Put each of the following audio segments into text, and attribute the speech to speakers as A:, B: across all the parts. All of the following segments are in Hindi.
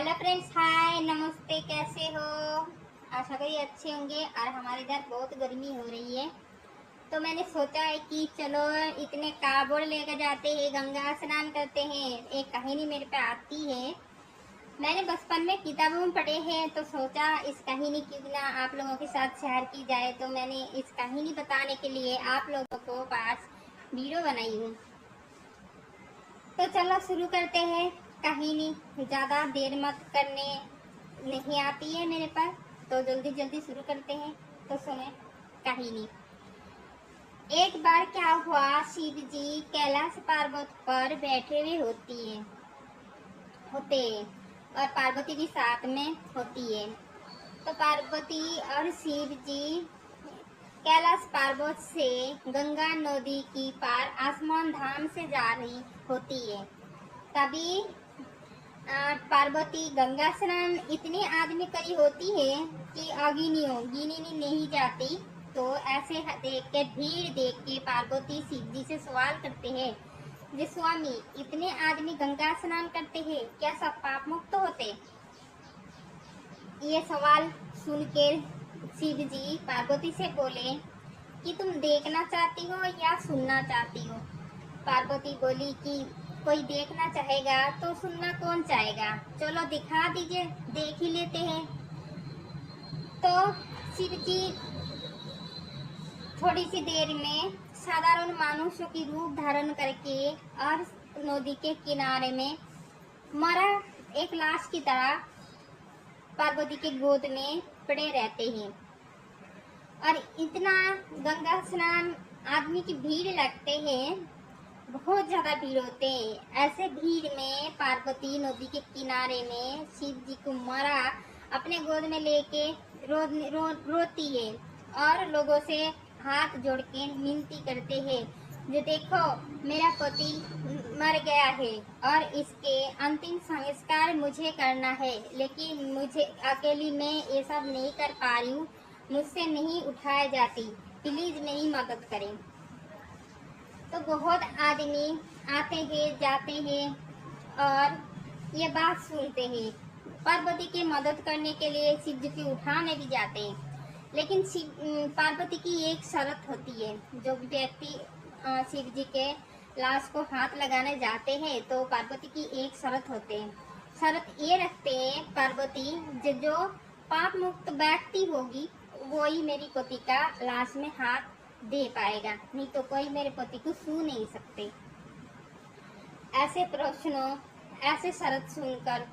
A: हेलो फ्रेंड्स, हाय, नमस्ते। कैसे हो? आशा करी अच्छे होंगे। और हमारे इधर बहुत गर्मी हो रही है, तो मैंने सोचा है कि चलो इतने कावड़ लेकर जाते हैं, गंगा स्नान करते हैं। एक कहानी मेरे पे आती है, मैंने बचपन में किताबों में पढ़े हैं, तो सोचा इस कहानी क्यों ना आप लोगों के साथ शेयर की जाए। तो मैंने इस कहानी बताने के लिए आप लोगों को पास वीडियो बनाई हूँ। तो चलो शुरू करते हैं कहानी। ज़्यादा देर मत करने नहीं आती है मेरे पास, तो जल्दी जल्दी शुरू करते हैं। तो सुने कहानी। एक बार क्या हुआ, शिव जी कैलाश पर्वत पर बैठे हुए होते और पार्वती भी साथ में होती है। तो पार्वती और शिव जी कैलाश पर्वत से गंगा नदी की पार आसमान धाम से जा रही होती है। तभी पार्वती गंगा स्नान इतने आदमी करी होती है कि गिनी नहीं जाती। तो ऐसे देख के, भीड़ देख के पार्वती शिव जी से सवाल करते हैं, जी स्वामी, इतने आदमी गंगा स्नान करते हैं, क्या सब पाप मुक्त होते? ये सवाल सुन के शिव जी पार्वती से बोले कि तुम देखना चाहती हो या सुनना चाहती हो? पार्वती बोली कि कोई देखना चाहेगा तो सुनना कौन चाहेगा, चलो दिखा दीजिए, देख ही लेते हैं। तो शिव जी थोड़ी सी देर में साधारण मनुष्य की रूप धारण करके और नदी के किनारे में मरा एक लाश की तरह पार्वती के गोद में पड़े रहते हैं। और इतना गंगा स्नान आदमी की भीड़ लगते हैं, बहुत ज्यादा भीड़ होते हैं। ऐसे भीड़ में पार्वती नदी के किनारे में शिव जी को मरा अपने गोद में लेके रोती है और लोगों से हाथ जोड़ के विनती करते हैं, जो देखो मेरा पति मर गया है और इसके अंतिम संस्कार मुझे करना है, लेकिन मुझे अकेली मैं ये सब नहीं कर पा रही हूँ, मुझसे नहीं उठाया जाती, प्लीज मेरी मदद करें। तो बहुत आदमी आते हैं, जाते हैं और ये बात सुनते हैं। पार्वती की मदद करने के लिए शिव जी की उठाने भी जाते हैं, लेकिन पार्वती की एक शर्त होती है। जो व्यक्ति शिव जी के लाश को हाथ लगाने जाते हैं, तो पार्वती की एक शर्त होते हैं। शर्त ये रखते हैं पार्वती, जो पाप मुक्त व्यक्ति होगी वही मेरी पति का लाश में हाथ दे पाएगा, नहीं तो कोई मेरे पति को छू नहीं सकते। ऐसे प्रश्नों, ऐसे शर्त सुनकर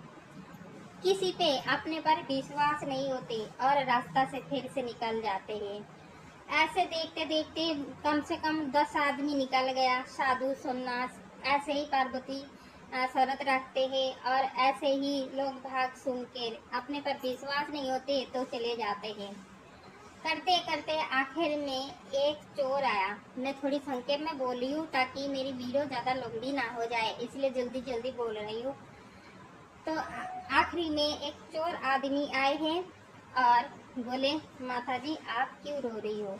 A: किसी पे अपने पर विश्वास नहीं होते और रास्ता से फिर से निकल जाते हैं। ऐसे देखते देखते कम से कम 10 आदमी निकल गया, साधु सन्यास। ऐसे ही पार्वती शरत रखते हैं और ऐसे ही लोग भाग सुन के अपने पर विश्वास नहीं होते तो चले जाते हैं। करते करते आखिर में एक चोर आया। मैं थोड़ी संक्षेप में बोल रही हूँ ताकि मेरी वीडियो ज़्यादा लंबी ना हो जाए, इसलिए जल्दी जल्दी बोल रही हूँ। तो आखिरी में एक चोर आदमी आए हैं और बोले, माता जी आप क्यों रो रही हो?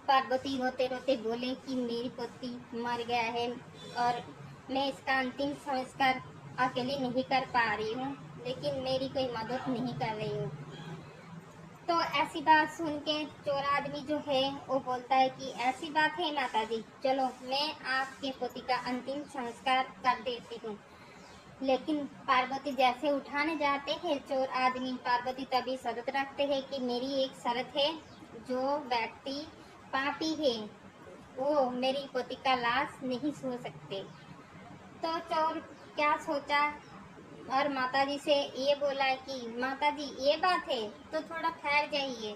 A: पार्वती रोते रोते बोले कि मेरी पति मर गया है और मैं इसका अंतिम संस्कार अकेले नहीं कर पा रही हूँ, लेकिन मेरी कोई मदद नहीं कर रही हूँ। तो ऐसी बात सुन के चोर आदमी जो है वो बोलता है कि ऐसी बात है माता जी, चलो मैं आपके पति का अंतिम संस्कार कर देती हूँ। लेकिन पार्वती जैसे उठाने जाते हैं चोर आदमी, पार्वती तभी शर्त रखते हैं कि मेरी एक शर्त है, जो व्यक्ति पापी है वो मेरी पति का लाश नहीं छू सकते। तो चोर क्या सोचा और माताजी से ये बोला कि माताजी ये बात है तो थोड़ा ठहर जाइए,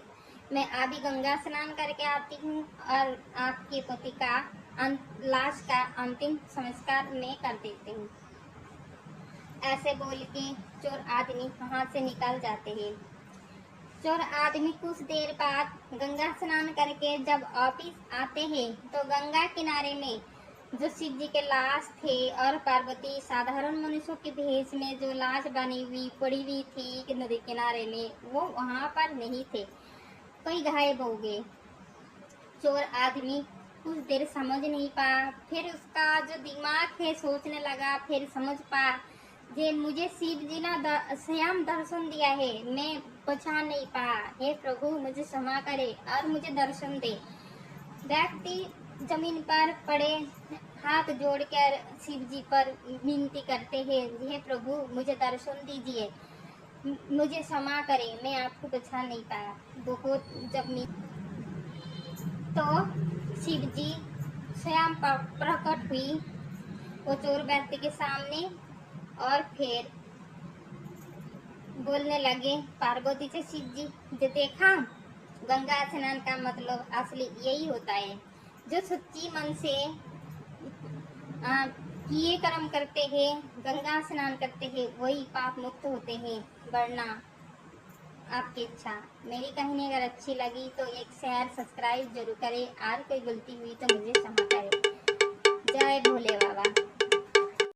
A: मैं अभी गंगा स्नान करके आती हूँ और आपके पति का लाश का अंतिम संस्कार मैं कर देती हूँ। ऐसे बोल के चोर आदमी वहां से निकल जाते हैं। चोर आदमी कुछ देर बाद गंगा स्नान करके जब वापिस आते हैं, तो गंगा किनारे में जो शिव जी के लाश थे और पार्वती साधारण मनुष्यों के भेष में जो लाश बनी हुई पड़ी हुई थी नदी किनारे में, वो वहां पर नहीं थे, कोई गायब हो गए। चोर आदमी कुछ देर समझ नहीं पाया, फिर उसका जो दिमाग है सोचने लगा, फिर समझ पा जे मुझे शिव जी ना स्वयं दर्शन दिया है, मैं पहचान नहीं पाया। हे प्रभु मुझे क्षमा करे और मुझे दर्शन दे। व्यक्ति जमीन पर पड़े हाथ जोड़कर शिव जी पर विनती करते हैं, हे प्रभु मुझे दर्शन दीजिए, मुझे क्षमा करें, मैं आपको पहचान नहीं पाया। बहुत जब तो शिव जी स्वयं प्रकट हुई वो चोर व्यक्ति के सामने और फिर बोलने लगे पार्वती से, शिव जी जो देखा, गंगा स्नान का मतलब असली यही होता है। जो सच्ची मन से किए कर्म करते हैं, गंगा स्नान करते हैं, वही पाप मुक्त होते हैं, वरना आपकी इच्छा। मेरी कहानी अगर अच्छी लगी तो एक शेयर सब्सक्राइब जरूर करें, और कोई गलती हुई तो मुझे क्षमा करें। जय भोले बाबा।